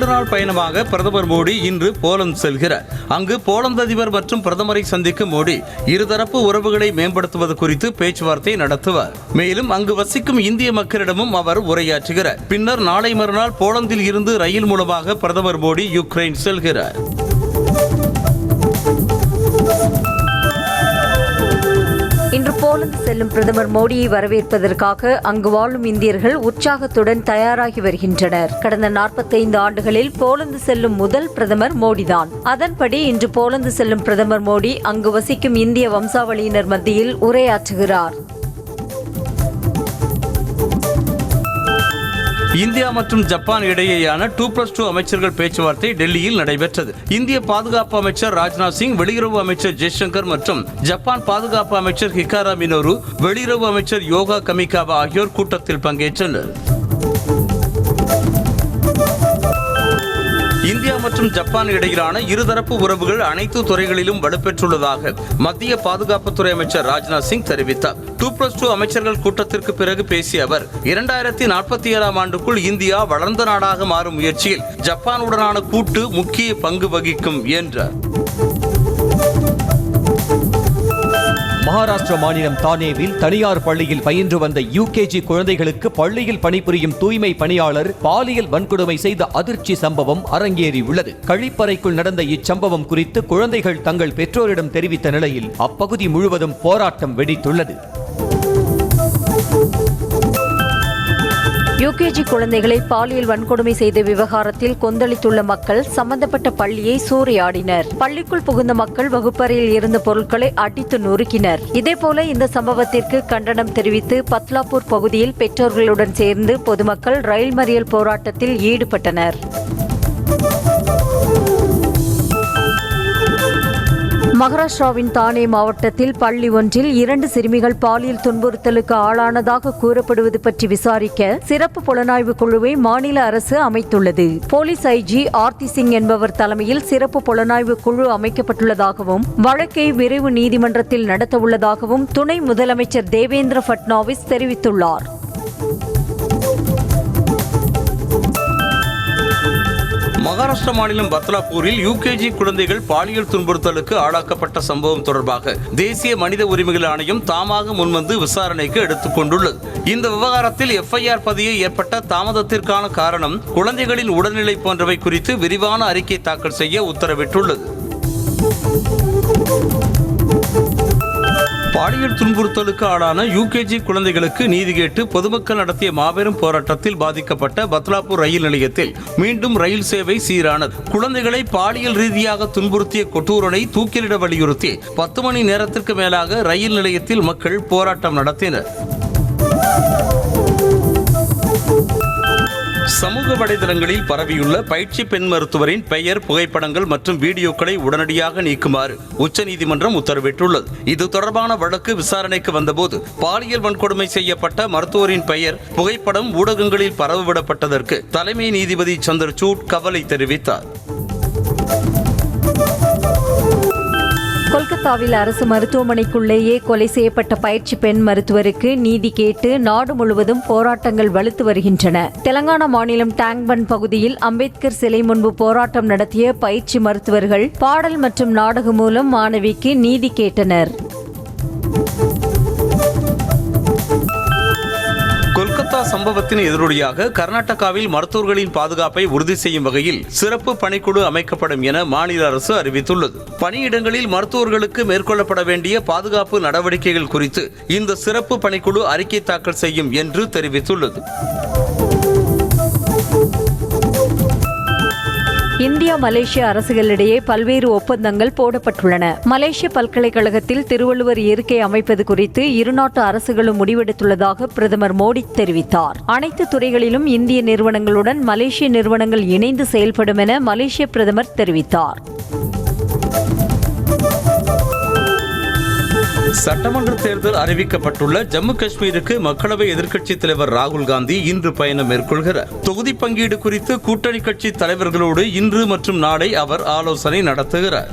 2 நாள் பயணமாக பிரதமர் மோடி இன்று போலந்து செல்கிறார். அங்கு போலந்து அதிபர் மற்றும் பிரதமரை சந்திக்கும் மோடி இருதரப்பு உறவுகளை மேம்படுத்துவது குறித்து பேச்சுவார்த்தை நடத்துவார். மேலும் அங்கு வசிக்கும் இந்திய மக்களிடமும் அவர் உரையாற்றுகிறார். பின்னர் நாளை மறுநாள் போலந்தில் இருந்து ரயில் மூலமாக பிரதமர் மோடி யுக்ரைன் செல்கிறார். இன்று போலந்து செல்லும் பிரதமர் மோடியை வரவேற்பதற்காக அங்கு வாழும் இந்தியர்கள் உற்சாகத்துடன் தயாராகி வருகின்றனர். கடந்த 45 ஆண்டுகளில் போலந்து செல்லும் முதல் பிரதமர் மோடிதான். அதன்படி இன்று போலந்து செல்லும் பிரதமர் மோடி அங்கு வசிக்கும் இந்திய வம்சாவளியினர் மத்தியில் உரையாற்றுகிறார். இந்தியா மற்றும் ஜப்பான் இடையேயான 2+2 அமைச்சர்கள் பேச்சுவார்த்தை டெல்லியில் நடைபெற்றது. இந்திய பாதுகாப்பு அமைச்சர் ராஜ்நாத் சிங், வெளியுறவு அமைச்சர் ஜெய்சங்கர் மற்றும் ஜப்பான் பாதுகாப்பு அமைச்சர் ஹிகாரா மினோரு, வெளியுறவு அமைச்சர் யோகா கமிகாவா ஆகியோர் கூட்டத்தில் பங்கேற்றனர். இந்தியா மற்றும் ஜப்பான் இடையிலான இருதரப்பு உறவுகள் அனைத்து துறைகளிலும் வலுப்பெற்றுள்ளதாக மத்திய பாதுகாப்புத்துறை அமைச்சர் ராஜ்நாத் சிங் தெரிவித்தார். 2+2 அமைச்சர்கள் கூட்டத்திற்கு பிறகு பேசிய அவர் 2047ஆம் ஆண்டுக்குள் இந்தியா வளர்ந்த நாடாக மாறும் முயற்சியில் ஜப்பானுடனான கூட்டு முக்கிய பங்கு வகிக்கும் என்றார். மகாராஷ்டிரா மாநிலம் தானேவில் தனியார் பள்ளியில் பயின்று வந்த யுகேஜி குழந்தைகளுக்கு பள்ளியில் பணிபுரியும் தூய்மை பணியாளர் பாலியல் வன்கொடுமை செய்த அதிர்ச்சி சம்பவம் அரங்கேறியுள்ளது. கழிப்பறைக்குள் நடந்த இச்சம்பவம் குறித்து குழந்தைகள் தங்கள் பெற்றோரிடம் தெரிவித்த நிலையில் அப்பகுதி முழுவதும் போராட்டம் வெடித்துள்ளது. யுகேஜி குழந்தைகளை பாலியல் வன்கொடுமை செய்த விவகாரத்தில் கொந்தளித்துள்ள மக்கள் சம்பந்தப்பட்ட பள்ளியை சூறையாடினர். பள்ளிக்குள் புகுந்த மக்கள் வகுப்பறையில் இருந்த பொருட்களை அடித்து நொறுக்கினர். இதேபோல இந்த சம்பவத்திற்கு கண்டனம் தெரிவித்து பத்லாப்பூர் பகுதியில் பெற்றோர்களுடன் சேர்ந்து பொதுமக்கள் ரயில் மறியல் போராட்டத்தில் ஈடுபட்டனர். மகாராஷ்டிராவின் தானே மாவட்டத்தில் பள்ளி ஒன்றில் 2 சிறுமிகள் பாலியல் துன்புறுத்தலுக்கு ஆளானதாக கூறப்படுவது பற்றி விசாரிக்க சிறப்பு புலனாய்வு குழுவை மாநில அரசு அமைத்துள்ளது. போலீஸ் ஐஜி ஆர்த்தி சிங் என்பவர் தலைமையில் சிறப்பு புலனாய்வு குழு அமைக்கப்பட்டுள்ளதாகவும் வழக்கை விரைவு நீதிமன்றத்தில் நடத்தவுள்ளதாகவும் துணை முதலமைச்சர் தேவேந்திர பட்னாவிஸ் தெரிவித்துள்ளார். மகாராஷ்டிரா மாநிலம் பத்லாப்பூரில் யுகேஜி குழந்தைகள் பாலியல் துன்புறுத்தலுக்கு ஆளாக்கப்பட்ட சம்பவம் தொடர்பாக தேசிய மனித உரிமைகள் ஆணையம் தாமாக முன்வந்து விசாரணைக்கு எடுத்துக் கொண்டுள்ளது. இந்த விவகாரத்தில் FIR பதிய ஏற்பட்ட தாமதத்திற்கான காரணம் குழந்தைகளின் உடல்நிலை போன்றவை குறித்து விரிவான அறிக்கை தாக்கல் செய்ய உத்தரவிட்டுள்ளது. பாலியல் துன்புறுத்தலுக்கு ஆளான யுகேஜி குழந்தைகளுக்கு நீதி கேட்டு பொதுமக்கள் நடத்திய மாபெரும் போராட்டத்தில் பாதிக்கப்பட்ட பத்லாப்பூர் ரயில் நிலையத்தில் மீண்டும் ரயில் சேவை சீரானது. குழந்தைகளை பாலியல் ரீதியாக துன்புறுத்திய கொடூரனை தூக்கிலிட வலியுறுத்தி 10 மணி நேரத்திற்கு மேலாக ரயில் நிலையத்தில் மக்கள் போராட்டம் நடத்தினர். சமூக வலைதளங்களில் பரவியுள்ள பயிற்சி பெண் மருத்துவரின் பெயர், புகைப்படங்கள் மற்றும் வீடியோக்களை உடனடியாக நீக்குமாறு உச்சநீதிமன்றம் உத்தரவிட்டுள்ளது. இது தொடர்பான வழக்கு விசாரணைக்கு வந்தபோது பாலியல் வன்கொடுமை செய்யப்பட்ட மருத்துவரின் பெயர், புகைப்படம் ஊடகங்களில் பரவவிடப்பட்டதற்கு தலைமை நீதிபதி சந்திரசூட் கவலை தெரிவித்தார். கொல்கத்தாவில் அரசு மருத்துவமனைக்குள்ளேயே கொலை செய்யப்பட்ட பயிற்சி பெண் மருத்துவருக்கு நீதி கேட்டு நாடு முழுவதும் போராட்டங்கள் வலுத்து வருகின்றன. தெலங்கானா மாநிலம் டேங்பன் பகுதியில் அம்பேத்கர் சிலை முன்பு போராட்டம் நடத்திய பயிற்சி மருத்துவர்கள் பாடல் மற்றும் நாடகம் மூலம் மாணவிக்கு நீதி கேட்டனர். கொல்கத்தா சம்பவத்தின் எதிரொலியாக கர்நாடகாவில் மருத்துவர்களின் பாதுகாப்பை உறுதி செய்யும் வகையில் சிறப்பு பணிக்குழு அமைக்கப்படும் என மாநில அரசு அறிவித்துள்ளது. பணியிடங்களில் மருத்துவர்களுக்கு மேற்கொள்ளப்பட வேண்டிய பாதுகாப்பு நடவடிக்கைகள் குறித்து இந்த சிறப்பு பணிக்குழு அறிக்கை தாக்கல் செய்யும் என்று தெரிவித்துள்ளது. இந்தியா மலேசிய அரசுகளிடையே பல்வேறு ஒப்பந்தங்கள் போடப்பட்டுள்ளன. மலேசிய பல்கலைக்கழகத்தில் திருவள்ளுவர் இருக்கை அமைப்பது குறித்து இருநாட்டு அரசுகளும் முடிவெடுத்துள்ளதாக பிரதமர் மோடி தெரிவித்தார். அனைத்து துறைகளிலும் இந்திய நிறுவனங்களுடன் மலேசிய நிறுவனங்கள் இணைந்து செயல்படும் என மலேசிய பிரதமர் தெரிவித்தார். சட்டமன்ற தேர்தல் அறிவிக்கப்பட்டுள்ள ஜம்மு காஷ்மீருக்கு மக்களவை எதிர்க்கட்சித் தலைவர் ராகுல் காந்தி இன்று பயணம் மேற்கொள்கிறார். தொகுதி பங்கீடு குறித்து கூட்டணி கட்சி தலைவர்களோடு இன்று மற்றும் நாளை அவர் ஆலோசனை நடத்துகிறார்.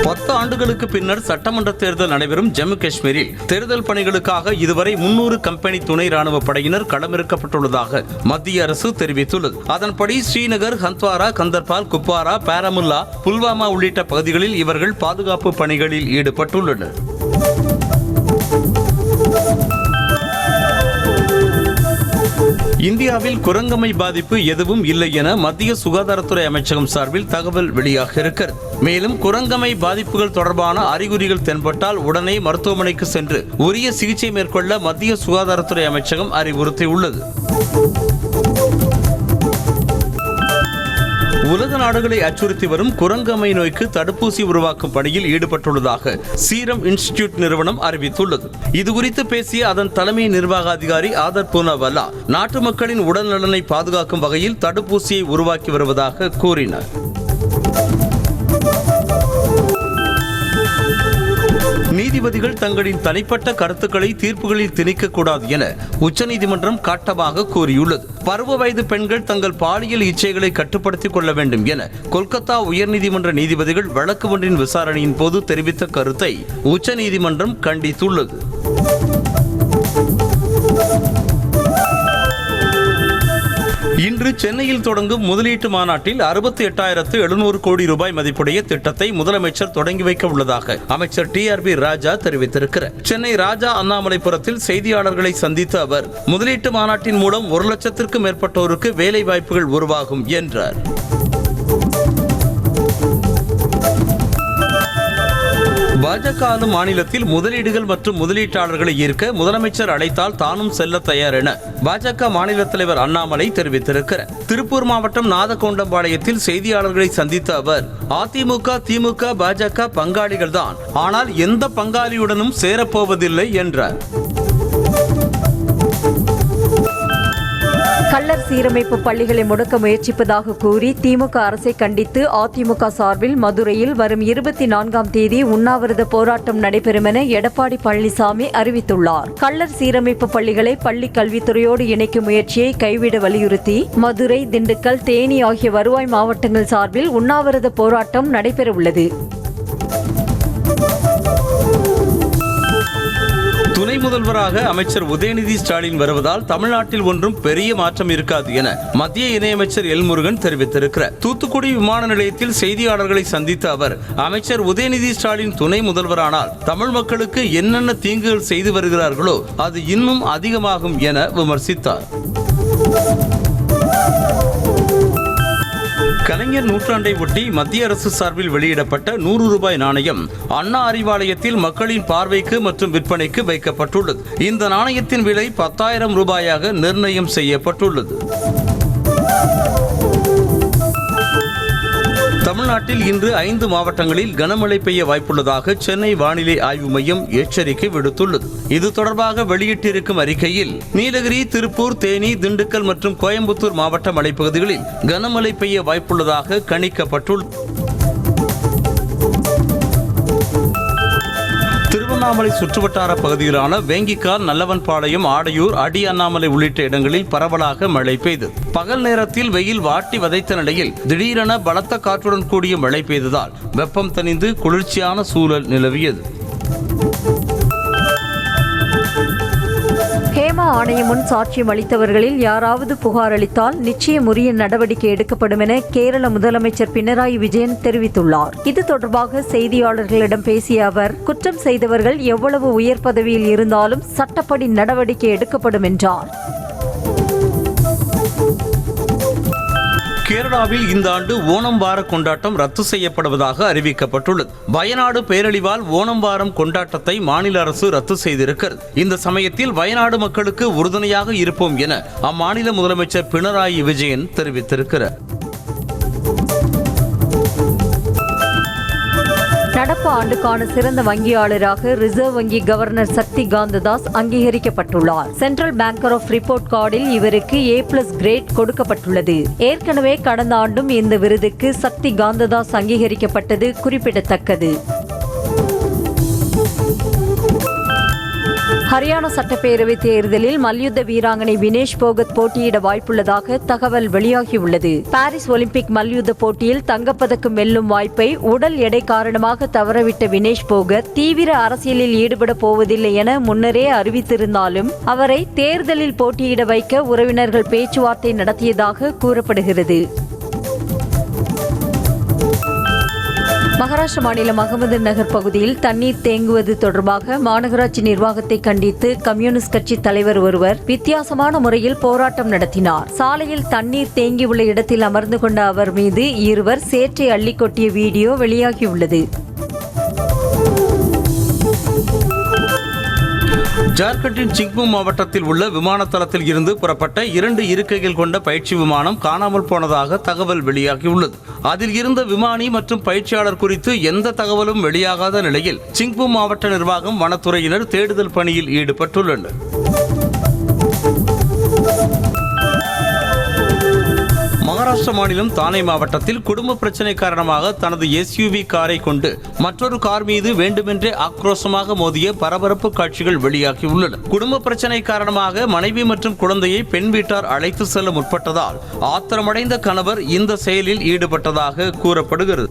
10 ஆண்டுகளுக்கு பின்னர் சட்டமன்ற தேர்தல் நடைபெறும் ஜம்மு காஷ்மீரில் தேர்தல் பணிகளுக்காக இதுவரை 300 கம்பெனி துணை ராணுவ படையினர் களமிறக்கப்பட்டுள்ளதாக மத்திய அரசு தெரிவித்துள்ளது. அதன்படி ஸ்ரீநகர், ஹந்த்வாரா, கந்தர்பால், குப்வாரா, பாராமுல்லா, புல்வாமா உள்ளிட்ட பகுதிகளில் இவர்கள் பாதுகாப்பு பணிகளில் ஈடுபட்டுள்ளனர். இந்தியாவில் குரங்கம்மை பாதிப்பு எதுவும் இல்லை என மத்திய சுகாதாரத்துறை அமைச்சகம் சார்பில் தகவல் வெளியாக இருக்கிறது. மேலும் குரங்கம்மை பாதிப்புகள் தொடர்பான அறிகுறிகள் தென்பட்டால் உடனே மருத்துவமனைக்கு சென்று உரிய சிகிச்சை மேற்கொள்ள மத்திய சுகாதாரத்துறை அமைச்சகம் அறிவுறுத்தியுள்ளது. உலக நாடுகளை அச்சுறுத்தி வரும் குரங்கம்மை நோய்க்கு தடுப்பூசி உருவாக்கும் பணியில் ஈடுபட்டுள்ளதாக சீரம் இன்ஸ்டிடியூட் நிறுவனம் அறிவித்துள்ளது. இதுகுறித்து பேசிய அதன் தலைமை நிர்வாக அதிகாரி ஆதர் பூனாவாலா, நாட்டு மக்களின் உடல் நலனை பாதுகாக்கும் வகையில் தடுப்பூசியை உருவாக்கி வருவதாக கூறினார். நீதிபதிகள் தங்களின் தனிப்பட்ட கருத்துக்களை தீர்ப்புகளில் திணிக்கக்கூடாது என உச்சநீதிமன்றம் காட்டமாக கூறியுள்ளது. பருவ வயது பெண்கள் தங்கள் பாலியல் இச்சைகளை கட்டுப்படுத்திக் கொள்ள வேண்டும் என கொல்கத்தா உயர்நீதிமன்ற நீதிபதிகள் வழக்கு ஒன்றின் விசாரணையின் போது தெரிவித்த கருத்தை உச்சநீதிமன்றம் கண்டித்துள்ளது. இன்று சென்னையில் தொடங்கும் முதலீட்டு மாநாட்டில் 68,700 கோடி ரூபாய் மதிப்புடைய திட்டத்தை முதலமைச்சர் தொடங்கி வைக்க உள்ளதாக அமைச்சர் TRB ராஜா தெரிவித்திருக்கிறார். சென்னை ராஜா அண்ணாமலைபுரத்தில் செய்தியாளர்களை சந்தித்த அவர், முதலீட்டு மாநாட்டின் மூலம் 1 லட்சத்திற்கும் மேற்பட்டோருக்கு வேலை வாய்ப்புகள் உருவாகும் என்றார். பாஜக ஆளும் மாநிலத்தில் முதலீடுகள் மற்றும் முதலீட்டாளர்களை ஈர்க்க முதலமைச்சர் அழைத்தால் தானும் செல்ல தயார் என பாஜக மாநில தலைவர் அண்ணாமலை தெரிவித்திருக்கிறார். திருப்பூர் மாவட்டம் நாதகவுண்டம்பாளையத்தில் செய்தியாளர்களை சந்தித்த அவர், அதிமுக, திமுக, பாஜக பங்காளிகள்தான், ஆனால் எந்த பங்காளியுடனும் சேரப்போவதில்லை என்றார். கள்ளர் சீரமைப்பு பள்ளிகளை முடக்க முயற்சிப்பதாக கூறி திமுக அரசை கண்டித்து அதிமுக சார்பில் மதுரையில் வரும் 24ஆம் தேதி உண்ணாவிரத போராட்டம் நடைபெறும் என எடப்பாடி பழனிசாமி அறிவித்துள்ளார். கள்ளர் சீரமைப்பு பள்ளிகளை பள்ளி கல்வித்துறையோடு இணைக்கும் முயற்சியை கைவிட வலியுறுத்தி மதுரை, திண்டுக்கல், தேனி ஆகிய வருவாய் மாவட்டங்கள் சார்பில் உண்ணாவிரத போராட்டம் நடைபெறவுள்ளது. துணை முதல்வராக அமைச்சர் உதயநிதி ஸ்டாலின் வருவதால் தமிழ்நாட்டில் ஒன்றும் பெரிய மாற்றம் இருக்காது என மத்திய இணையமைச்சர் எல் முருகன் தெரிவித்திருக்கிறார். தூத்துக்குடி விமான நிலையத்தில் செய்தியாளர்களை சந்தித்த அவர், அமைச்சர் உதயநிதி ஸ்டாலின் துணை முதல்வரானால் தமிழ் மக்களுக்கு என்னென்ன தீங்குகள் செய்து வருகிறார்களோ அது இன்னும் அதிகமாகும் என விமர்சித்தார். கலைஞர் நூற்றாண்டை ஒட்டி மத்திய அரசு சார்பில் வெளியிடப்பட்ட 100 ரூபாய் நாணயம் அண்ணா அறிவாலயத்தில் மக்களின் பார்வைக்கு மற்றும் விற்பனைக்கு வைக்கப்பட்டுள்ளது. இந்த நாணயத்தின் விலை 10,000 ரூபாயாக நிர்ணயம் செய்யப்பட்டுள்ளது. தமிழ்நாட்டில் இன்று 5 மாவட்டங்களில் கனமழை பெய்ய வாய்ப்புள்ளதாக சென்னை வானிலை ஆய்வு மையம் எச்சரிக்கை விடுத்துள்ளது. இது தொடர்பாக வெளியிட்டிருக்கும் அறிக்கையில் நீலகிரி, திருப்பூர், தேனி, திண்டுக்கல் மற்றும் கோயம்புத்தூர் மாவட்ட மலைப்பகுதிகளில் கனமழை பெய்ய வாய்ப்புள்ளதாக கணிக்கப்பட்டுள்ளது. திருவண்ணாமலை சுற்றுவட்டார பகுதிகளான வேங்கிக்கால், நல்லவன்பாளையம், ஆடையூர், அடி அண்ணாமலை உள்ளிட்ட இடங்களில் பரவலாக மழை பெய்தது. பகல் நேரத்தில் வெயில் வாட்டி வதைத்த நிலையில் திடீரென பலத்த காற்றுடன் கூடிய மழை பெய்ததால் வெப்பம் தணிந்து குளிர்ச்சியான சூழல் நிலவியது. ஹேமா ஆணையம் முன் சாட்சியம் அளித்தவர்களில் யாராவது புகார் அளித்தால் நிச்சயம் உரிய நடவடிக்கை எடுக்கப்படும் என கேரள முதலமைச்சர் பினராயி விஜயன் தெரிவித்துள்ளார். இது தொடர்பாக செய்தியாளர்களிடம் பேசிய அவர், குற்றம் செய்தவர்கள் எவ்வளவு உயர் பதவியில் இருந்தாலும் சட்டப்படி நடவடிக்கை எடுக்கப்படும் என்றார். கேரளாவில் இந்த ஆண்டு ஓணம் வார கொண்டாட்டம் ரத்து செய்யப்படுவதாக அறிவிக்கப்பட்டுள்ளது. வயநாடு பேரழிவால் ஓணம் வாரம் கொண்டாட்டத்தை மாநில அரசு ரத்து செய்திருக்கிறது. இந்த சமயத்தில் வயநாடு மக்களுக்கு உறுதுணையாக இருப்போம் என அம்மாநில முதலமைச்சர் பினராயி விஜயன் தெரிவித்திருக்கிறார். நடப்பு ஆண்டுக்கான சிறந்த வங்கியாளராக ரிசர்வ் வங்கி கவர்னர் சக்தி காந்ததாஸ் அங்கீகரிக்கப்பட்டுள்ளார். சென்ட்ரல் பேங்கர் ஆஃப் ரிப்போர்ட் கார்டில் இவருக்கு A+ கிரேட் கொடுக்கப்பட்டுள்ளது. ஏற்கனவே கடந்த ஆண்டும் இந்த விருதுக்கு சக்தி காந்ததாஸ் அங்கீகரிக்கப்பட்டது குறிப்பிடத்தக்கது. ஹரியானா சட்டப்பேரவை தேர்தலில் மல்யுத்த வீராங்கனை வினேஷ் போகத் போட்டியிட வாய்ப்புள்ளதாக தகவல் வெளியாகியுள்ளது. பாரிஸ் ஒலிம்பிக் மல்யுத்த போட்டியில் தங்கப்பதக்கம் வெல்லும் வாய்ப்பை உடல் எடை காரணமாக தவறவிட்ட வினேஷ் போகத் தீவிர அரசியலில் ஈடுபட போவதில்லை என முன்னரே அறிவித்திருந்தாலும் அவரை தேர்தலில் போட்டியிட வைக்க உறவினர்கள் பேச்சுவார்த்தை நடத்தியதாக கூறப்படுகிறது. மகாராஷ்டிர மாநிலம் அகமது நகர் பகுதியில் தண்ணீர் தேங்குவது தொடர்பாக மாநகராட்சி நிர்வாகத்தை கண்டித்து கம்யூனிஸ்ட் கட்சி தலைவர் ஒருவர் வித்தியாசமான முறையில் போராட்டம் நடத்தினார். சாலையில் தண்ணீர் தேங்கியுள்ள இடத்தில் அமர்ந்து கொண்ட அவர் மீது இருவர் சேற்றை அள்ளி கொட்டிய வீடியோ வெளியாகியுள்ளது. ஜார்க்கண்டின் சிங்பூம் மாவட்டத்தில் உள்ள விமான தளத்தில் இருந்து புறப்பட்ட 2 இருக்கைகள் கொண்ட பயிற்சி விமானம் காணாமல் போனதாக தகவல் வெளியாகியுள்ளது. அதில் இருந்த விமானி மற்றும் பயிற்சியாளர் குறித்து எந்த தகவலும் வெளியாகாத நிலையில் சிங்பூம் மாவட்ட நிர்வாகம் வனத்துறையினர் தேடுதல் பணியில் ஈடுபட்டுள்ளனர். மகாராஷ்டிர மாநிலம் தானே மாவட்டத்தில் குடும்ப பிரச்சனை காரணமாக தனது SUV காரை கொண்டு மற்றொரு கார் மீது வேண்டுமென்றே ஆக்ரோஷமாக மோதிய பரபரப்பு காட்சிகள் வெளியாகியுள்ளன. குடும்ப பிரச்சனை காரணமாக மனைவி மற்றும் குழந்தையை பெண் வீட்டார் அழைத்து செல்ல முற்பட்டதால் ஆத்திரமடைந்த கணவர் இந்த செயலில் ஈடுபட்டதாக கூறப்படுகிறது.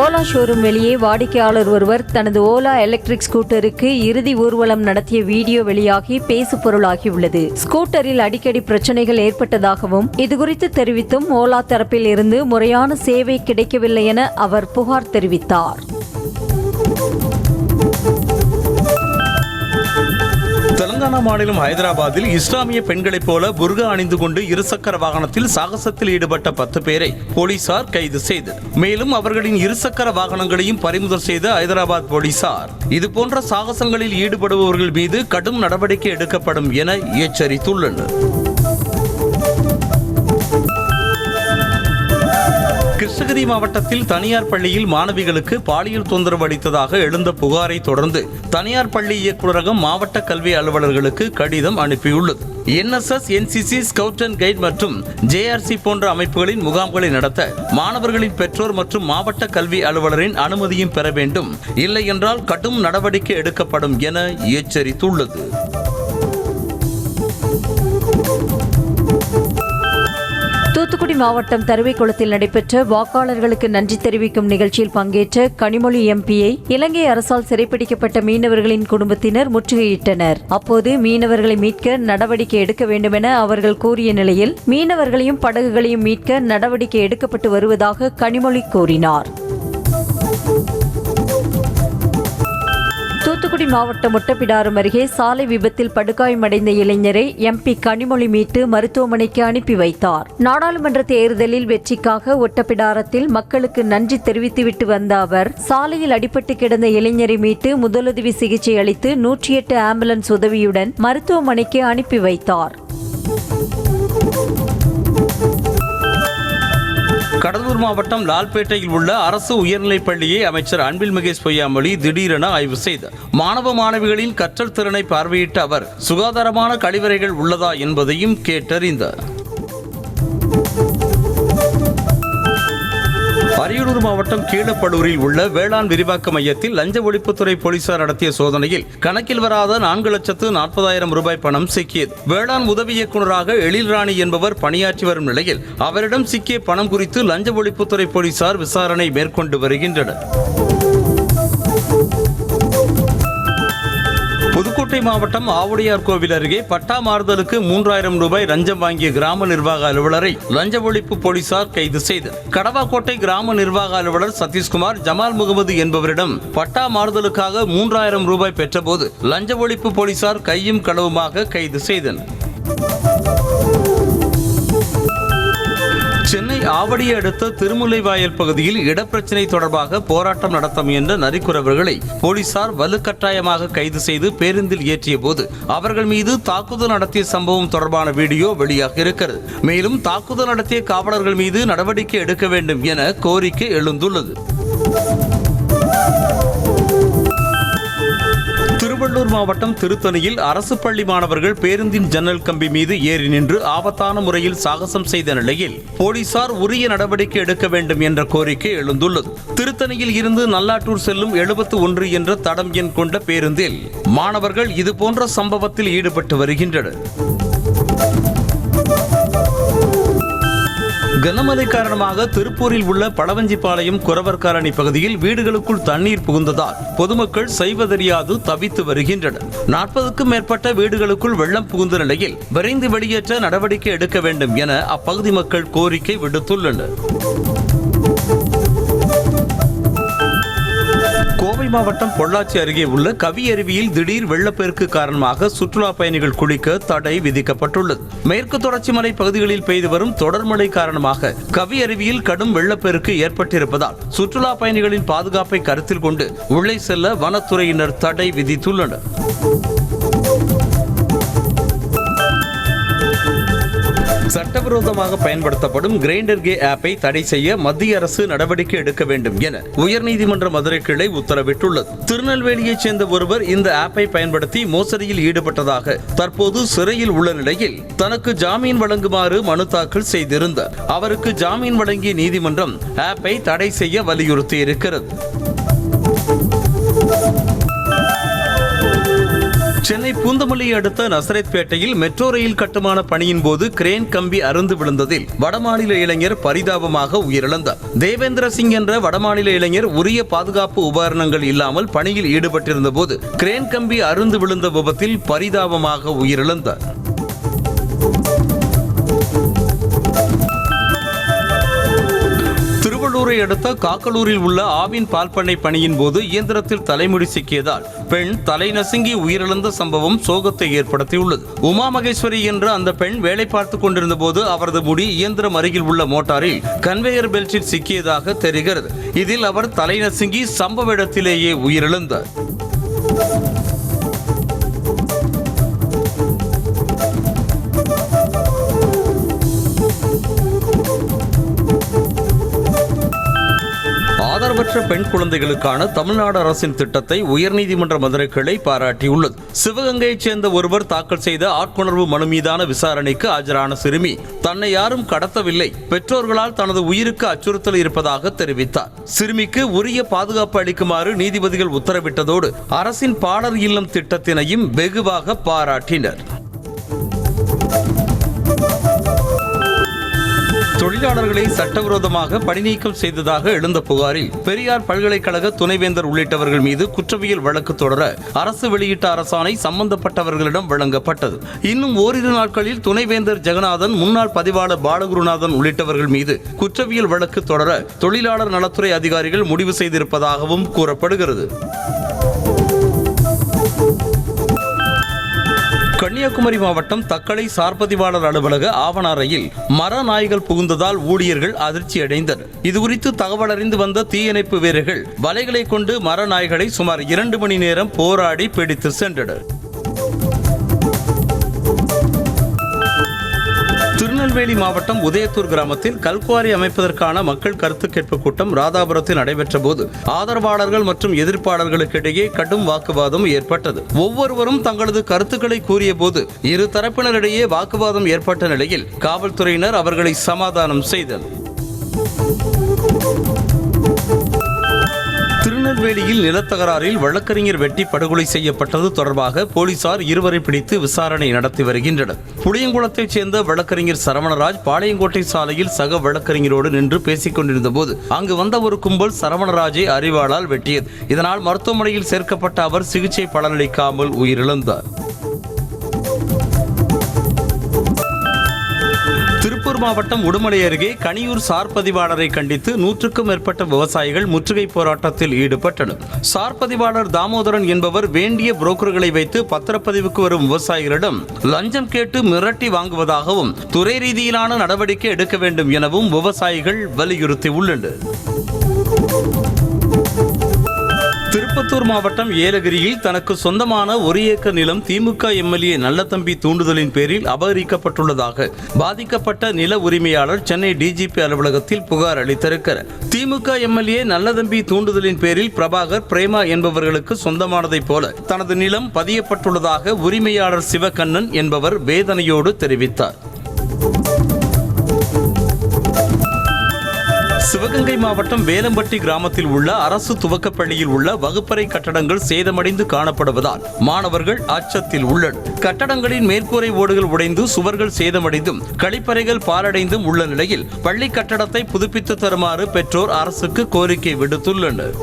ஓலா ஷோரூம் வெளியே வாடிக்கையாளர் ஒருவர் தனது ஓலா எலக்ட்ரிக் ஸ்கூட்டருக்கு இறுதி ஊர்வலம் நடத்திய வீடியோ வெளியாகி பேசுபொருளாகியுள்ளது. ஸ்கூட்டரில் அடிக்கடி பிரச்சனைகள் ஏற்பட்டதாகவும் இதுகுறித்து தெரிவித்தும் ஓலா தரப்பில் இருந்து முறையான சேவை கிடைக்கவில்லை என அவர் புகார் தெரிவித்தார். தெலங்கானா மாநிலம் ஹைதராபாத்தில் இஸ்லாமிய பெண்களைப் போல புர்கா அணிந்து கொண்டு இருசக்கர வாகனத்தில் சாகசத்தில் ஈடுபட்ட 10 பேரை போலீசார் கைது செய்தனர். மேலும் அவர்களின் இருசக்கர வாகனங்களையும் பறிமுதல் செய்த ஹைதராபாத் போலீசார் இதுபோன்ற சாகசங்களில் ஈடுபடுபவர்கள் மீது கடும் நடவடிக்கை எடுக்கப்படும் என எச்சரித்துள்ளனர். கிருஷ்ணகிரி மாவட்டத்தில் தனியார் பள்ளியில் மாணவிகளுக்கு பாலியல் தொந்தரவு அளித்ததாக எழுந்த புகாரை தொடர்ந்து தனியார் பள்ளி இயக்குநரகம் மாவட்ட கல்வி அலுவலர்களுக்கு கடிதம் அனுப்பியுள்ளது. NSS, NCC, scout and guide மற்றும் JRC போன்ற அமைப்புகளின் முகாம்களை நடத்த மாணவர்களின் பெற்றோர் மற்றும் மாவட்ட கல்வி அலுவலரின் அனுமதியும் பெற வேண்டும், இல்லை என்றால் கடும் நடவடிக்கை எடுக்கப்படும் என எச்சரித்துள்ளது. தூத்துக்குடி மாவட்டம் தருவைக்குளத்தில் நடைபெற்ற வாக்காளர்களுக்கு நன்றி தெரிவிக்கும் நிகழ்ச்சியில் பங்கேற்ற கனிமொழி MPயை இலங்கை அரசால் சிறைப்பிடிக்கப்பட்ட மீனவர்களின் குடும்பத்தினர் முற்றுகையிட்டனர். அப்போது மீனவர்களை மீட்க நடவடிக்கை எடுக்க வேண்டும் என அவர்கள் கூறிய நிலையில் மீனவர்களையும் படகுகளையும் மீட்க நடவடிக்கை எடுக்கப்பட்டு வருவதாக கனிமொழி கூறினார். தூத்துக்குடி மாவட்டம் ஒட்டப்பிடாரம் அருகே சாலை விபத்தில் படுகாயமடைந்த இளைஞரை MP கனிமொழி மீட்டு மருத்துவமனைக்கு அனுப்பி வைத்தார். நாடாளுமன்ற தேர்தலில் வெற்றிக்காக ஒட்டப்பிடாரத்தில் மக்களுக்கு நன்றி தெரிவித்துவிட்டு வந்த அவர் சாலையில் அடிபட்டு கிடந்த இளைஞரை மீட்டு முதலுதவி சிகிச்சை அளித்து 108 ஆம்புலன்ஸ் உதவியுடன் மருத்துவமனைக்கு அனுப்பி வைத்தார். கடலூர் மாவட்டம் லால்பேட்டையில் உள்ள அரசு உயர்நிலைப் பள்ளியை அமைச்சர் அன்பில் மகேஷ் பொய்யாமொழி திடீரென ஆய்வு செய்தார். மாணவ மாணவிகளின் கற்றல் திறனை பார்வையிட்ட அவர் சுகாதாரமான கழிவறைகள் உள்ளதா என்பதையும் கேட்டறிந்தார். அரியலூர் மாவட்டம் கீழப்படூரில் உள்ள வேளாண் விரிவாக்க மையத்தில் லஞ்ச ஒழிப்புத்துறை போலீசார் நடத்திய சோதனையில் கணக்கில் வராத 4,40,000 ரூபாய் பணம் சிக்கியது. வேளாண் உதவி இயக்குநராக எழில்ராணி என்பவர் பணியாற்றி வரும் நிலையில் அவரிடம் சிக்கிய பணம் குறித்து லஞ்ச ஒழிப்புத்துறை போலீசார் விசாரணை மேற்கொண்டு வருகின்றனர். புதுக்கோட்டை மாவட்டம் ஆவுடையார் கோவில் அருகே பட்டா மாறுதலுக்கு 3,000 ரூபாய் லஞ்சம் வாங்கிய கிராம நிர்வாக அலுவலரை லஞ்ச ஒழிப்பு போலீசார் கைது செய்தனர். கடவாக்கோட்டை கிராம நிர்வாக அலுவலர் சதீஷ்குமார் ஜமால் முகமது என்பவரிடம் பட்டா மாறுதலுக்காக 3,000 ரூபாய் பெற்றபோது லஞ்ச ஒழிப்பு போலீசார் கையும் களவுமாக கைது செய்தனர். சென்னை ஆவடியை அடுத்த திருமுல்லைவாயல் பகுதியில் இடப்பிரச்சினை தொடர்பாக போராட்டம் நடத்த முயன்ற நரிக்குறவர்களை போலீசார் வலுக்கட்டாயமாக கைது செய்து பேருந்தில் ஏற்றிய போது அவர்கள் மீது தாக்குதல் நடத்திய சம்பவம் தொடர்பான வீடியோ வெளியாக இருக்கிறது. மேலும் தாக்குதல் நடத்திய காவலர்கள் மீது நடவடிக்கை எடுக்க வேண்டும் என கோரிக்கை எழுந்துள்ளது. திருவள்ளூர் திருவள்ளூர் மாவட்டம் திருத்தணியில் அரசு பள்ளி மாணவர்கள் பேருந்தின் ஜன்னல் கம்பி மீது ஏறி நின்று ஆபத்தான முறையில் சாகசம் செய்த நிலையில் போலீசார் உரிய நடவடிக்கை எடுக்க வேண்டும் என்ற கோரிக்கை எழுந்துள்ளது. திருத்தணியில் இருந்து நல்லாட்டூர் செல்லும் 71 என்ற தடம் எண் கொண்ட பேருந்தில் மாணவர்கள் இதுபோன்ற சம்பவத்தில் ஈடுபட்டு வருகின்றனர். கனமழை காரணமாக திருப்பூரில் உள்ள பழவஞ்சிபாளையம் குறவர்காலனி பகுதியில் வீடுகளுக்குள் தண்ணீர் புகுந்ததால் பொதுமக்கள் செய்வதறியாது தவித்து வருகின்றனர். 40க்கும் மேற்பட்ட வீடுகளுக்குள் வெள்ளம் புகுந்த நிலையில் விரைந்து வெளியேற்ற நடவடிக்கை எடுக்க வேண்டும் என அப்பகுதி மக்கள் கோரிக்கை விடுத்துள்ளனர். கோவை மாவட்டம் பொள்ளாச்சி அருகே உள்ள கவி அருவியில் திடீர் வெள்ளப்பெருக்கு காரணமாக சுற்றுலா பயணிகள் குளிக்க தடை விதிக்கப்பட்டுள்ளது. மேற்கு தொடர்ச்சி மலை பகுதிகளில் பெய்து வரும் தொடர் மழை காரணமாக கவி அருவியில் கடும் வெள்ளப்பெருக்கு ஏற்பட்டிருப்பதால் சுற்றுலா பயணிகளின் பாதுகாப்பை கருத்தில் கொண்டு உள்ளே செல்ல வனத்துறையினர் தடை விதித்துள்ளனர். சட்டவிரோதமாக பயன்படுத்தப்படும் கிரைண்டர் கே ஆப்பை தடை செய்ய மத்திய அரசு நடவடிக்கை எடுக்க வேண்டும் என உயர்நீதிமன்ற மதுரை கிளை உத்தரவிட்டுள்ளது. திருநெல்வேலியைச் சேர்ந்த ஒருவர் இந்த ஆப்பை பயன்படுத்தி மோசடியில் ஈடுபட்டதாக தற்போது சிறையில் உள்ள நிலையில் தனக்கு ஜாமீன் வழங்குமாறு மனு தாக்கல் செய்திருந்தார். அவருக்கு ஜாமீன் வழங்கிய நீதிமன்றம் ஆப்பை தடை செய்ய வலியுறுத்தியிருக்கிறது. சென்னை பூந்தமல்லியை அடுத்த நசரேத்பேட்டையில் மெட்ரோ ரயில் கட்டுமான பணியின் போது கிரேன் கம்பி அறுந்து விழுந்ததில் வடமாநில இளைஞர் பரிதாபமாக உயிரிழந்தார். தேவேந்திர சிங் என்ற வடமாநில இளைஞர் உரிய பாதுகாப்பு உபகரணங்கள் இல்லாமல் பணியில் ஈடுபட்டிருந்த போது கிரேன் கம்பி அறுந்து விழுந்த விபத்தில் பரிதாபமாக உயிரிழந்தார். திருவள்ளூரை அடுத்த காக்கலூரில் உள்ள ஆவின் பால் பண்ணை பணியின் போது இயந்திரத்தில் தலைமுடி சிக்கியதால் பெண் தலை நசுங்கி உயிரிழந்த சம்பவம் சோகத்தை ஏற்படுத்தியுள்ளது. உமா மகேஸ்வரி என்ற அந்த பெண் வேலை பார்த்துக் கொண்டிருந்த போது அவரது முடி இயந்திரம் அருகில் உள்ள மோட்டாரில் கன்வேயர் பெல்ட்டில் சிக்கியதாக தெரிகிறது. இதில் அவர் தலை நசுங்கி சம்பவ இடத்திலேயே உயிரிழந்தார். ஆதரவற்ற பெண் குழந்தைகளுக்கான தமிழ்நாடு அரசின் திட்டத்தை உயர்நீதிமன்ற மதுரை கிளை பாராட்டியுள்ளது. சிவகங்கையைச் சேர்ந்த ஒருவர் தாக்கல் செய்த ஆட்கொணர்வு மனு மீதான விசாரணைக்கு ஆஜரான சிறுமி தன்னை யாரும் கடத்தவில்லை, பெற்றோர்களால் தனது உயிருக்கு அச்சுறுத்தல் இருப்பதாக தெரிவித்தார். சிறுமிக்கு உரிய பாதுகாப்பு அளிக்குமாறு நீதிபதிகள் உத்தரவிட்டதோடு அரசின் பாலர் இல்லம் திட்டத்தினையும் வெகுவாக பாராட்டினர். தொழிலாளர்களை சட்டவிரோதமாக பணிநீக்கம் செய்ததாக எழுந்த புகாரில் பெரியார் பல்கலைக்கழக துணைவேந்தர் உள்ளிட்டவர்கள் மீது குற்றவியல் வழக்கு தொடர அரசு வெளியிட்ட அரசாணை சம்பந்தப்பட்டவர்களிடம் வழங்கப்பட்டது. இன்னும் ஓரிரு நாட்களில் துணைவேந்தர் ஜெகநாதன், முன்னாள் பதிவாளர் பாலகுருநாதன் உள்ளிட்டவர்கள் மீது குற்றவியல் வழக்கு தொடர தொழிலாளர் நலத்துறை அதிகாரிகள் முடிவு செய்திருப்பதாகவும் கூறப்படுகிறது. கன்னியாகுமரி மாவட்டம் தக்கலை சார்பதிவாளர் அலுவலக ஆவண அறையில் மர நாய்கள் புகுந்ததால் ஊழியர்கள் அதிர்ச்சி அடைந்தனர். இதுகுறித்து தகவல் அறிந்து வந்த தீயணைப்பு வீரர்கள் வலைகளை கொண்டு மர நாய்களை சுமார் 2 மணி நேரம் போராடி பிடித்து சென்றனர். திருநெல்வேலி மாவட்டம் உதயத்தூர் கிராமத்தில் கல்குவாரி அமைப்பதற்கான மக்கள் கருத்து கேட்பு கூட்டம் ராதாபுரத்தில் நடைபெற்ற போது ஆதரவாளர்கள் மற்றும் எதிர்ப்பாளர்களுக்கு இடையே கடும் வாக்குவாதம் ஏற்பட்டது. ஒவ்வொருவரும் தங்களது கருத்துக்களை கூறிய போது இரு தரப்பினரிடையே வாக்குவாதம் ஏற்பட்ட நிலையில் காவல்துறையினர் அவர்களை சமாதானம் செய்தனர். திருநெல்வேலியில் நிலத்தகராறில் வழக்கறிஞர் வெட்டி படுகொலை செய்யப்பட்டது தொடர்பாக போலீசார் இருவரை பிடித்து விசாரணை நடத்தி வருகின்றனர். புளியங்குளத்தைச் சேர்ந்த வழக்கறிஞர் சரவணராஜ் பாளையங்கோட்டை சாலையில் சக வழக்கறிஞரோடு நின்று பேசிக் கொண்டிருந்த போது அங்கு வந்த ஒரு கும்பல் சரவணராஜை அரிவாளால் வெட்டியது. இதனால் மருத்துவமனையில் சேர்க்கப்பட்ட அவர் சிகிச்சை பலனளிக்காமல் உயிரிழந்தார். திருப்பூர் மாவட்டம் உடுமலை அருகே கனியூர் சார் பதிவாளரை கண்டித்து 100க்கும் மேற்பட்ட விவசாயிகள் முற்றுகை போராட்டத்தில் ஈடுபட்டனர். சார் பதிவாளர் தாமோதரன் என்பவர் வேண்டிய புரோக்கர்களை வைத்து பத்திரப்பதிவுக்கு வரும் விவசாயிகளிடம் லஞ்சம் கேட்டு மிரட்டி வாங்குவதாகவும் துறை ரீதியிலான நடவடிக்கை எடுக்க வேண்டும் எனவும் விவசாயிகள் வலியுறுத்தியுள்ளனர். திருப்பத்தூர் மாவட்டம் ஏலகிரியில் தனக்கு சொந்தமான 1 ஏக்கர் நிலம் திமுக எம்எல்ஏ நல்லதம்பி தூண்டுதலின் பேரில் அபகரிக்கப்பட்டுள்ளதாக பாதிக்கப்பட்ட நில உரிமையாளர் சென்னை டிஜிபி அலுவலகத்தில் புகார் அளித்திருக்கிறார். திமுக எம்எல்ஏ நல்லதம்பி தூண்டுதலின் பேரில் பிரபாகர், பிரேமா என்பவர்களுக்கு சொந்தமானதைப் போல தனது நிலம் பதியப்பட்டுள்ளதாக உரிமையாளர் சிவகண்ணன் என்பவர் வேதனையோடு தெரிவித்தார். சிவகங்கை மாவட்டம் வேலம்பட்டி கிராமத்தில் உள்ள அரசு துவக்கப்பள்ளியில் உள்ள வகுப்பறை கட்டடங்கள் சேதமடைந்து காணப்படுவதால் மாணவர்கள் அச்சத்தில் உள்ளனர். கட்டடங்களின் மேற்கூரை ஓடுகள் உடைந்து சுவர்கள் சேதமடைந்தும் கழிப்பறைகள் பாழடைந்தும் உள்ள நிலையில் பள்ளி கட்டடத்தை புதுப்பித்து தருமாறு பெற்றோர் அரசுக்கு கோரிக்கை விடுத்துள்ளனர்.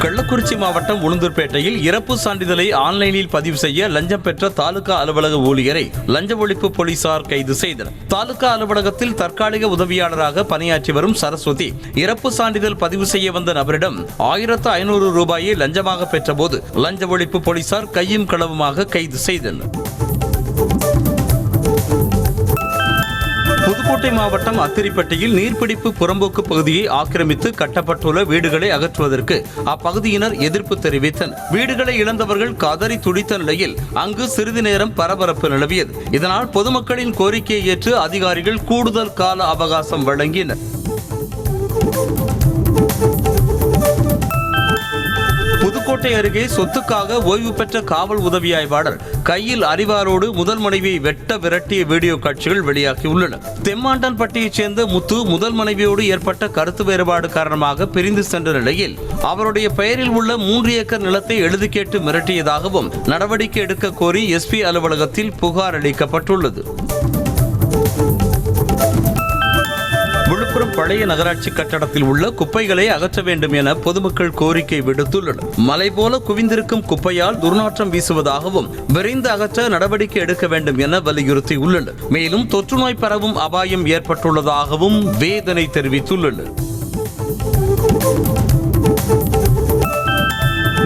கள்ளக்குறிச்சி மாவட்டம் உளுந்தூர்பேட்டையில் இறப்பு சான்றிதழை ஆன்லைனில் பதிவு செய்ய லஞ்சம் பெற்ற தாலுகா அலுவலக ஊழியரை லஞ்ச ஒழிப்பு போலீசார் கைது செய்தனர். தாலுகா அலுவலகத்தில் தற்காலிக உதவியாளராக பணியாற்றி வரும் சரஸ்வதி இறப்பு சான்றிதழ் பதிவு செய்ய வந்த நபரிடம் 1500 ரூபாயை லஞ்சமாக பெற்றபோது லஞ்ச ஒழிப்பு போலீசார் கையும் களவுமாக கைது செய்தனர். புதுக்கோட்டை மாவட்டம் அத்திரிப்பட்டியில் நீர்பிடிப்பு புறம்போக்கு பகுதியை ஆக்கிரமித்து கட்டப்பட்டுள்ள வீடுகளை அகற்றுவதற்கு அப்பகுதியினர் எதிர்ப்பு தெரிவித்தனர். வீடுகளை இழந்தவர்கள் கதறி துடித்த நிலையில் அங்கு சிறிது நேரம் பரபரப்பு நிலவியது. இதனால் பொதுமக்களின் கோரிக்கையை ஏற்று அதிகாரிகள் கூடுதல் கால அவகாசம் வழங்கினர். புதுக்கோட்டை அருகே சொத்துக்காக ஓய்வு பெற்ற காவல் உதவி ஆய்வாளர் கையில் அரிவாரோடு முதல் மனைவியை வெட்ட விரட்டிய வீடியோ காட்சிகள் வெளியாகியுள்ளன. தெம்மாண்டன்பட்டியைச் சேர்ந்த முத்து முதல் மனைவியோடு ஏற்பட்ட கருத்து வேறுபாடு காரணமாக பிரிந்து சென்ற நிலையில் அவருடைய பெயரில் உள்ள 3 ஏக்கர் நிலத்தை எழுதி கேட்டு மிரட்டியதாகவும் நடவடிக்கை எடுக்க கோரி எஸ்பி அலுவலகத்தில் புகார் அளிக்கப்பட்டுள்ளது. விழுப்புரம் பழைய நகராட்சி கட்டடத்தில் உள்ள குப்பைகளை அகற்ற வேண்டும் என பொதுமக்கள் கோரிக்கை விடுத்துள்ளனர். மலை போல குவிந்திருக்கும் குப்பையால் துர்நாற்றம் வீசுவதாகவும் விரைந்து அகற்ற நடவடிக்கை எடுக்க வேண்டும் என வலியுறுத்தியுள்ளனர். மேலும் தொற்றுநோய் பரவும் அபாயம் ஏற்பட்டுள்ளதாகவும் வேதனை தெரிவித்துள்ளனர்.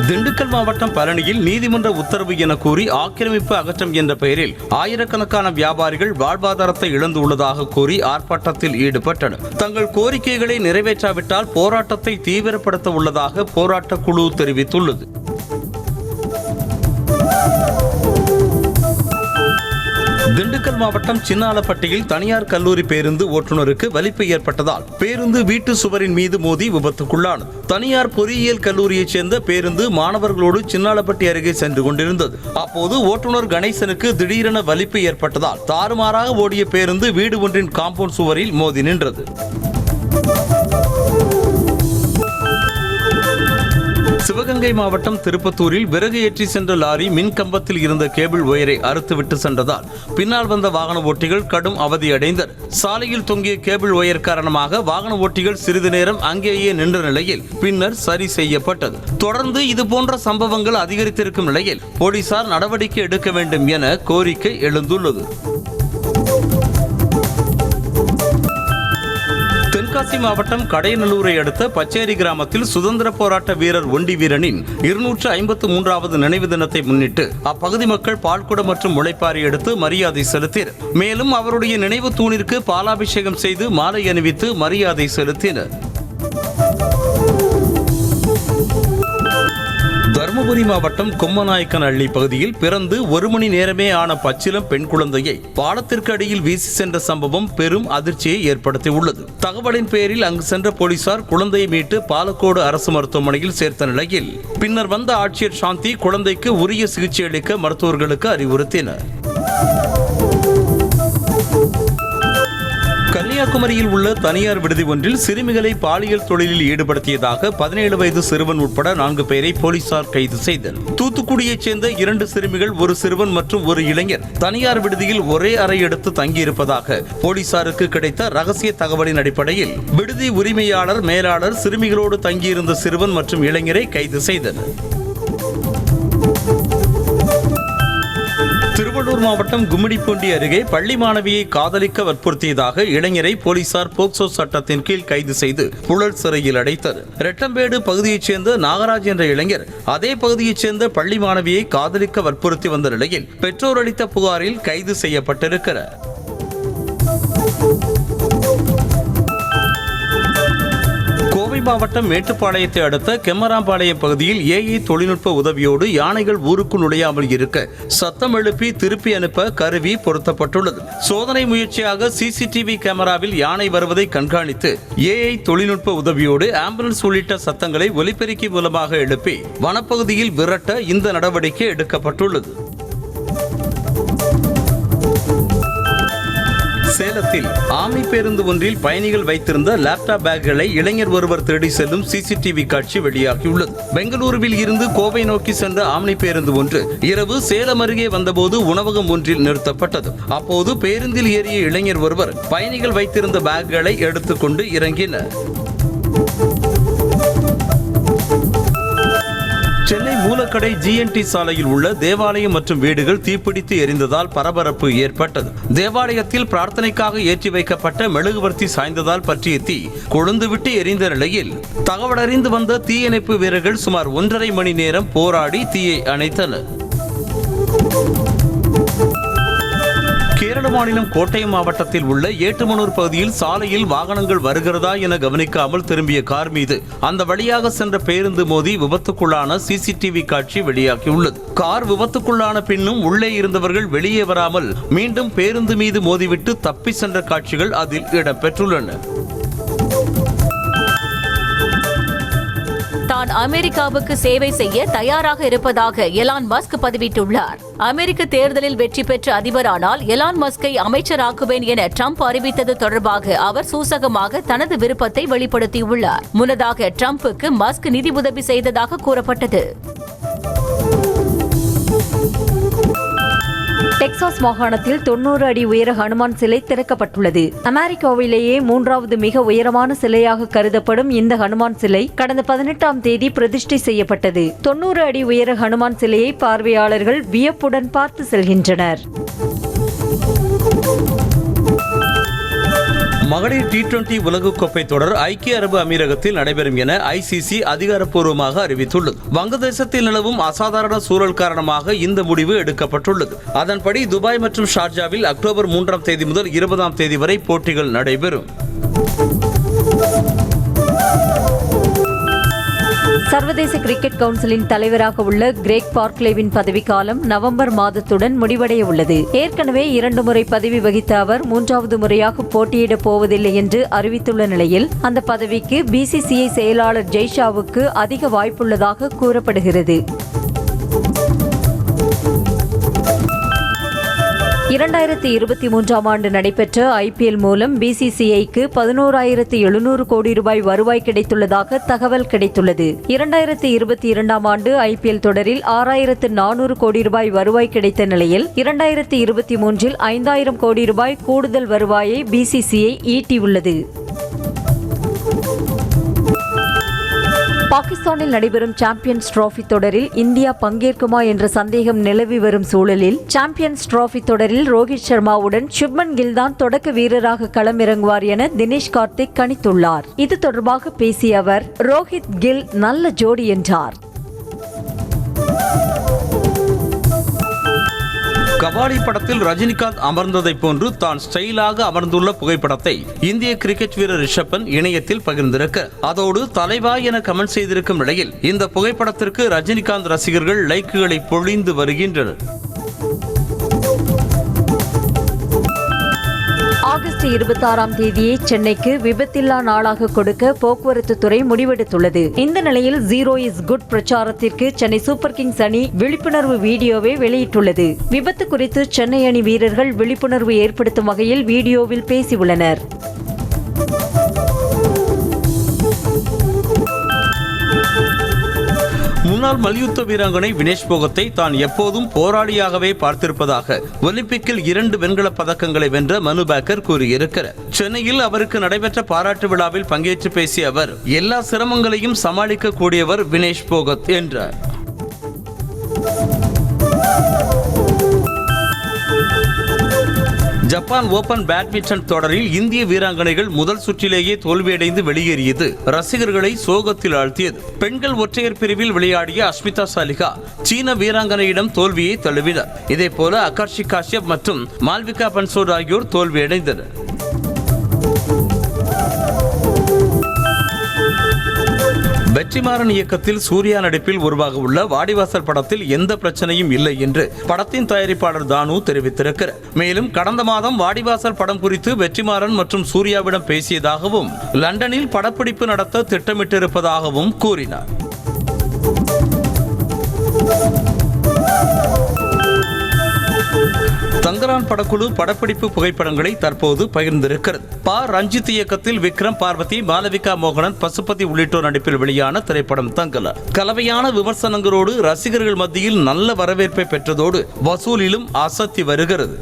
திண்டுக்கல் மாவட்டம் பழனியில் நீதிமன்ற உத்தரவு என கூறி ஆக்கிரமிப்பு அகற்றம் என்ற பெயரில் ஆயிரக்கணக்கான வியாபாரிகள் வாழ்வாதாரத்தை இழந்துள்ளதாக கூறி ஆர்ப்பாட்டத்தில் ஈடுபட்டனர். தங்கள் கோரிக்கைகளை நிறைவேற்றாவிட்டால் போராட்டத்தை தீவிரப்படுத்த உள்ளதாக போராட்ட குழு தெரிவித்துள்ளது. திண்டுக்கல் மாவட்டம் சின்னாலப்பட்டியில் தனியார் கல்லூரி பேருந்து ஓட்டுநருக்கு வலிப்பு ஏற்பட்டதால் பேருந்து வீட்டு சுவரின் மீது மோதி விபத்துக்குள்ளானது. தனியார் பொறியியல் கல்லூரியைச் சேர்ந்த பேருந்து மாணவர்களோடு சின்னாலப்பட்டி அருகே சென்று கொண்டிருந்தது. அப்போது ஓட்டுநர் கணேசனுக்கு திடீரென வலிப்பு ஏற்பட்டதால் தாறுமாறாக ஓடிய பேருந்து வீடு ஒன்றின் காம்பவுண்ட் சுவரில் மோதி நின்றது. சிவகங்கை மாவட்டம் திருப்பத்தூரில் விறகு ஏற்றி சென்ற லாரி மின் கம்பத்தில் இருந்த கேபிள் ஒயரை அறுத்துவிட்டு சென்றதால் பின்னால் வந்த வாகன ஓட்டிகள் கடும் அவதியடைந்தனர். சாலையில் தொங்கிய கேபிள் ஒயர் காரணமாக வாகன ஓட்டிகள் சிறிது நேரம் அங்கேயே நின்ற நிலையில் பின்னர் சரி செய்யப்பட்டது. தொடர்ந்து இதுபோன்ற சம்பவங்கள் அதிகரித்திருக்கும் நிலையில் போலீசார் நடவடிக்கை எடுக்க வேண்டும் என கோரிக்கை எழுந்துள்ளது. தென்காசி மாவட்டம் கடையநல்லூரை அடுத்த பச்சேரி கிராமத்தில் சுதந்திர போராட்ட வீரர் ஒண்டி வீரனின் 253வது நினைவு தினத்தை முன்னிட்டு அப்பகுதி மக்கள் பால்குடம் மற்றும் முளைப்பாரி எடுத்து மரியாதை செலுத்தினர். மேலும் அவருடைய நினைவு தூணிற்கு பாலாபிஷேகம் செய்து மாலை அணிவித்து மரியாதை செலுத்தினர். தருமபுரி மாவட்டம் கொம்மநாயக்கனஹள்ளி பகுதியில் பிறந்து 1 மணி நேரமே ஆன பச்சிளம் பெண் குழந்தையை பாலத்திற்கு அடியில் வீசி சென்ற சம்பவம் பெரும் அதிர்ச்சியை ஏற்படுத்தியுள்ளது. தகவலின் பேரில் அங்கு சென்ற போலீசார் குழந்தையை மீட்டு பாலக்கோடு அரசு மருத்துவமனையில் சேர்த்த நிலையில் பின்னர் வந்த ஆட்சியர் சாந்தி குழந்தைக்கு உரிய சிகிச்சை அளிக்க மருத்துவர்களுக்கு அறிவுறுத்தினர். கன்னியாகுமரியில் உள்ள தனியார் விடுதி ஒன்றில் சிறுமிகளை பாலியல் தொழிலில் ஈடுபடுத்தியதாக 17 வயது சிறுவன் உட்பட 4 பேரை போலீசார் கைது செய்தனர். தூத்துக்குடியைச் சேர்ந்த 2 சிறுமிகள், 1 சிறுவன் மற்றும் 1 இளைஞர் தனியார் விடுதியில் ஒரே அறை எடுத்து தங்கியிருப்பதாக போலீசாருக்கு கிடைத்த ரகசிய தகவலின் அடிப்படையில் விடுதி உரிமையாளர், மேலாளர் சிறுமிகளோடு தங்கியிருந்த சிறுவன் மற்றும் இளைஞரை கைது செய்தனர். திருவள்ளூர் மாவட்டம் கும்மிடிப்பூண்டி அருகே பள்ளி மாணவியை காதலிக்க வற்புறுத்தியதாக இளைஞரை போலீசார் போக்சோ சட்டத்தின் கீழ் கைது செய்து புழல் சிறையில் அடைத்தனர். ரெட்டம்பேடு பகுதியைச் சேர்ந்த நாகராஜ் என்ற இளைஞர் அதே பகுதியைச் சேர்ந்த பள்ளி மாணவியை காதலிக்க வற்புறுத்தி வந்த நிலையில் பெற்றோர் அளித்த புகாரில் கைது செய்யப்பட்டிருக்கிறார். மாவட்டம் மேட்டுப்பாளையத்தை அடுத்த கெம்மராம்பாளையம் பகுதியில் ஏஐ தொழில்நுட்ப உதவியோடு யானைகள் ஊருக்குள் நுழையாமல் இருக்க சத்தம் எழுப்பி திருப்பி அனுப்ப கருவி பொருத்தப்பட்டுள்ளது. சோதனை முயற்சியாக சிசிடிவி கேமராவில் யானை வருவதை கண்காணித்து ஏஐ தொழில்நுட்ப உதவியோடு ஆம்புலன்ஸ் உள்ளிட்ட சத்தங்களை ஒலிபெருக்கி மூலமாக எழுப்பி வனப்பகுதியில் விரட்ட இந்த நடவடிக்கை எடுக்கப்பட்டுள்ளது. சேலத்தில் ஆம்னி பேருந்து ஒன்றில் பயணிகள் வைத்திருந்த லேப்டாப் பேக்குகளை இளைஞர் ஒருவர் திருடி செல்லும் சிசிடிவி காட்சி வெளியாகியுள்ளது. பெங்களூருவில் இருந்து கோவை நோக்கி சென்ற ஆம்னி பேருந்து ஒன்று இரவு சேலம் அருகே வந்தபோது உணவகம் ஒன்றில் நிறுத்தப்பட்டது. அப்போது பேருந்தில் ஏறிய இளைஞர் ஒருவர் பயணிகள் வைத்திருந்த பேக்குகளை எடுத்துக்கொண்டு இறங்கினர். சென்னை மூலக்கடை GNT சாலையில் உள்ள தேவாலயம் மற்றும் வீடுகள் தீப்பிடித்து எரிந்ததால் பரபரப்பு ஏற்பட்டது. தேவாலயத்தில் பிரார்த்தனைக்காக ஏற்றி வைக்கப்பட்ட மெழுகுவர்த்தி சாய்ந்ததால் பற்றிய தீ கொழுந்துவிட்டு எரிந்த நிலையில் தகவலறிந்து வந்த தீயணைப்பு வீரர்கள் சுமார் 1.5 மணி நேரம் போராடி தீயை அணைத்தனர். கேரள மாநிலம் கோட்டயம் மாவட்டத்தில் உள்ள ஏட்டுமனூர் பகுதியில் சாலையில் வாகனங்கள் வருகிறதா என கவனிக்காமல் திரும்பிய கார் மீது அந்த வழியாக சென்ற பேருந்து மோதி விபத்துக்குள்ளான சிசிடிவி காட்சி வெளியாகியுள்ளது. கார் விபத்துக்குள்ளான பின்னும் உள்ளே இருந்தவர்கள் வெளியே வராமல் மீண்டும் பேருந்து மீது மோதிவிட்டு தப்பி சென்ற காட்சிகள் அதில் இடம்பெற்றுள்ளன. தான் அமெரிக்காவுக்கு சேவை செய்ய தயாராக இருப்பதாக எலான் மஸ்க் பதிவிட்டுள்ளார். அமெரிக்க தேர்தலில் வெற்றி பெற்ற அதிபரானால் எலான் மஸ்கை அமைச்சராக்குவேன் என ட்ரம்ப் அறிவித்தது தொடர்பாக அவர் சூசகமாக தனது விருப்பத்தை வெளிப்படுத்தியுள்ளார். முன்னதாக ட்ரம்புக்கு மஸ்க் நிதி உதவி செய்ததாக கூறப்பட்டது. டெக்சாஸ் மாகாணத்தில் 90 அடி உயர ஹனுமான் சிலை திறக்கப்பட்டுள்ளது. அமெரிக்காவிலேயே 3வது மிக உயரமான சிலையாக கருதப்படும் இந்த ஹனுமான் சிலை கடந்த 18ஆம் தேதி பிரதிஷ்டை செய்யப்பட்டது. 90 அடி உயர ஹனுமான் சிலையை பார்வையாளர்கள் வியப்புடன் பார்த்து செல்கின்றனர். மகளிர் T20 உலகக்கோப்பை தொடர் ஐக்கிய அரபு அமீரகத்தில் நடைபெறும் என ICC அதிகாரப்பூர்வமாக அறிவித்துள்ளது. வங்கதேசத்தில் நிலவும் அசாதாரண சூழல் காரணமாக இந்த முடிவு எடுக்கப்பட்டுள்ளது. அதன்படி துபாய் மற்றும் ஷார்ஜாவில் அக்டோபர் 3ஆம் தேதி முதல் 20ஆம் தேதி வரை போட்டிகள் நடைபெறும். சர்வதேச கிரிக்கெட் கவுன்சிலின் தலைவராக உள்ள கிரேக் பார்க்லேவின் பதவிக்காலம் நவம்பர் மாதத்துடன் முடிவடைய உள்ளது. ஏற்கனவே 2 முறை பதவி வகித்த அவர் 3வது முறையாக போட்டியிடப் போவதில்லை என்று அறிவித்துள்ள நிலையில் அந்த பதவிக்கு BCCI செயலாளர் ஜெய்ஷாவுக்கு அதிக வாய்ப்புள்ளதாக கூறப்படுகிறது. 2023ஆம் ஆண்டு நடைபெற்ற IPL மூலம் BCCIக்கு 11,700 கோடி ரூபாய் வருவாய் கிடைத்துள்ளதாக தகவல் கிடைத்துள்ளது. 2022ஆம் ஆண்டு IPL தொடரில் 6,400 கோடி ரூபாய் வருவாய் கிடைத்த நிலையில் 2023இல் 5,000 கோடி ரூபாய் கூடுதல் வருவாயை BCCI ஈட்டியுள்ளது. பாகிஸ்தானில் நடைபெறும் சாம்பியன்ஸ் டிராபி தொடரில் இந்தியா பங்கேற்குமா என்ற சந்தேகம் நிலவி வரும் சூழலில் சாம்பியன்ஸ் டிராபி தொடரில் ரோஹித் சர்மாவுடன் சுப்மன் கில் தான் தொடக்க வீரராக களமிறங்குவார் என தினேஷ் கார்த்திக் கணித்துள்ளார். இது தொடர்பாக பேசிய அவர், ரோஹித் கில் நல்ல ஜோடி என்றார். கபாடி படத்தில் ரஜினிகாந்த் அமர்ந்ததை போன்று தான் ஸ்டைலாக அமர்ந்துள்ள புகைப்படத்தை இந்திய கிரிக்கெட் வீரர் ரிஷப் பந்த் இணையத்தில் பகிர்ந்திருக்க, அதோடு தலைவா என கமெண்ட் செய்திருக்கும் நிலையில் இந்த புகைப்படத்திற்கு ரஜினிகாந்த் ரசிகர்கள் லைக்குகளை பொழிந்து வருகின்றனர். ஆகஸ்ட் 26ஆம் தேதியை சென்னைக்கு விபத்தில்லா நாளாக கொடுக்க போக்குவரத்து துறை முடிவெடுத்துள்ளது. இந்த நிலையில் ஜீரோ இஸ் குட் பிரச்சாரத்திற்கு சென்னை சூப்பர் கிங்ஸ் அணி விழிப்புணர்வு வீடியோவை வெளியிட்டுள்ளது. விபத்து குறித்து சென்னை அணி வீரர்கள் விழிப்புணர்வு ஏற்படுத்தும் வகையில் வீடியோவில் பேசியுள்ளனர். முன்னாள் மல்யுத்த வீராங்கனை வினேஷ் போகத்தை தான் எப்போதும் போராளியாகவே பார்த்திருப்பதாக ஒலிம்பிக்கில் 2 வெண்கலப் பதக்கங்களை வென்ற மனு பாக்கர் கூறியிருக்கிறார். சென்னையில் அவருக்கு நடைபெற்ற பாராட்டு விழாவில் பங்கேற்று பேசிய அவர், எல்லா சிரமங்களையும் சமாளிக்க கூடியவர் வினேஷ் போகத் என்றார். ஜப்பான் ஓபன் பேட்மிண்டன் தொடரில் இந்திய வீராங்கனைகள் முதல் சுற்றிலேயே தோல்வியடைந்து வெளியேறியது ரசிகர்களை சோகத்தில் ஆழ்த்தியது. பெண்கள் ஒற்றையர் பிரிவில் விளையாடிய அஸ்மிதா சாலிகா சீன வீராங்கனையிடம் தோல்வியை தழுவினார். இதேபோல அகாஷி காஷ்யப் மற்றும் மால்விகா பன்சோட் ஆகியோர் தோல்வியடைந்தனர். வெற்றிமாறன் இயக்கத்தில் சூர்யா நடிப்பில் உருவாக உள்ள வாடிவாசல் படத்தில் எந்த பிரச்சனையும் இல்லை என்று படத்தின் தயாரிப்பாளர் தானு தெரிவித்திருக்கிறார். மேலும் கடந்த மாதம் வாடிவாசல் படம் குறித்து வெற்றிமாறன் மற்றும் சூர்யாவிடம் பேசியதாகவும் லண்டனில் படப்பிடிப்பு நடத்த திட்டமிட்டிருப்பதாகவும் கூறினார். தங்கலான் படக்குழு படப்பிடிப்பு புகைப்படங்களை தற்போது பகிர்ந்திருக்கிறது. ரஞ்சித் இயக்கத்தில் விக்ரம், பார்வதி, மாலவிகா மோகனன், பசுபதி உள்ளிட்டோர் நடிப்பில் வெளியான திரைப்படம் தங்கலான் கலவையான விமர்சனங்களோடு ரசிகர்கள் மத்தியில் நல்ல வரவேற்பை பெற்றதோடு வசூலிலும் அசத்தி வருகிறது.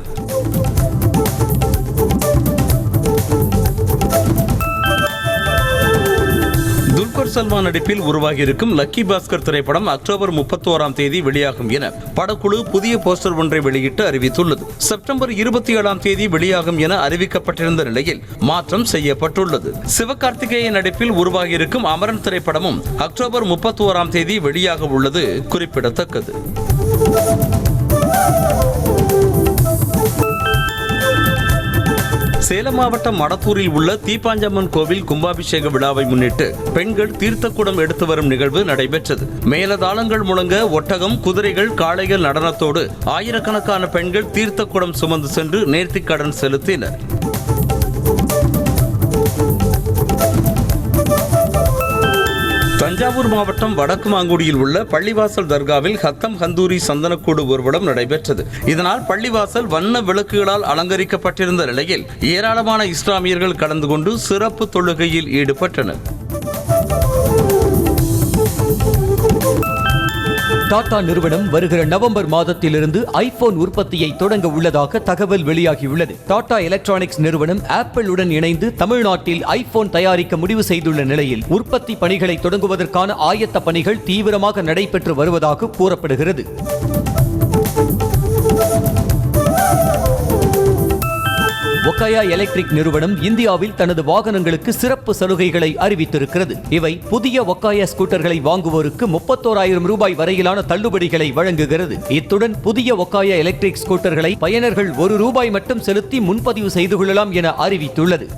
துல்கர் சல்மான் நடிப்பில் உருவாகியிருக்கும் லக்கி பாஸ்கர் திரைப்படம் அக்டோபர் 31ஆம் தேதி வெளியாகும் என படக்குழு புதிய போஸ்டர் ஒன்றை வெளியிட்டு அறிவித்துள்ளது. செப்டம்பர் 27ஆம் தேதி வெளியாகும் என அறிவிக்கப்பட்டிருந்த நிலையில் மாற்றம் செய்யப்பட்டுள்ளது. சிவகார்த்திகேயன் நடிப்பில் உருவாகியிருக்கும் அமரன் திரைப்படமும் அக்டோபர் 31ஆம் தேதி வெளியாக உள்ளது குறிப்பிடத்தக்கது. சேலம் மாவட்டம் மடத்தூரில் உள்ள தீப்பாஞ்சம்மன் கோவில் கும்பாபிஷேக விழாவை முன்னிட்டு பெண்கள் தீர்த்தக்குடம் எடுத்து வரும் நிகழ்வு நடைபெற்றது. மேலதாளங்கள் முழங்க ஒட்டகம், குதிரைகள், காளைகள் நடனத்தோடு ஆயிரக்கணக்கான பெண்கள் தீர்த்தக்குடம் சுமந்து சென்று நேர்த்திக்கடன் செலுத்தினர். தஞ்சாவூர் மாவட்டம் வடக்கு மாங்குடியில் உள்ள பள்ளிவாசல் தர்காவில் ஹத்தம் ஹந்தூரி சந்தனக்கூடு ஊர்வலம் நடைபெற்றது. இதனால் பள்ளிவாசல் வண்ண விளக்குகளால் அலங்கரிக்கப்பட்டிருந்த நிலையில் ஏராளமான இஸ்லாமியர்கள் கலந்து கொண்டு சிறப்பு தொழுகையில் ஈடுபட்டனர். டாடா நிறுவனம் வருகிற நவம்பர் மாதத்திலிருந்து ஐபோன் உற்பத்தியை தொடங்க உள்ளதாக தகவல் வெளியாகியுள்ளது. டாடா எலக்ட்ரானிக்ஸ் நிறுவனம் ஆப்பிளுடன் இணைந்து தமிழ்நாட்டில் ஐபோன் தயாரிக்க முடிவு செய்துள்ள நிலையில் உற்பத்தி பணிகளை தொடங்குவதற்கான ஆயத்த பணிகள் தீவிரமாக நடைபெற்று வருவதாக கூறப்படுகிறது. ஒகாயா எலக்ட்ரிக் நிறுவனம் இந்தியாவில் தனது வாகனங்களுக்கு சிறப்பு சலுகைகளை அறிவித்திருக்கிறது. இவை புதிய ஒகாயா ஸ்கூட்டர்களை வாங்குவோருக்கு 31,000 ரூபாய் வரையிலான தள்ளுபடிகளை வழங்குகிறது. இத்துடன் புதிய ஒகாயா எலக்ட்ரிக் ஸ்கூட்டர்களை பயனர்கள் 1 ரூபாய் மட்டும் செலுத்தி முன்பதிவு செய்து கொள்ளலாம் என அறிவித்துள்ளது.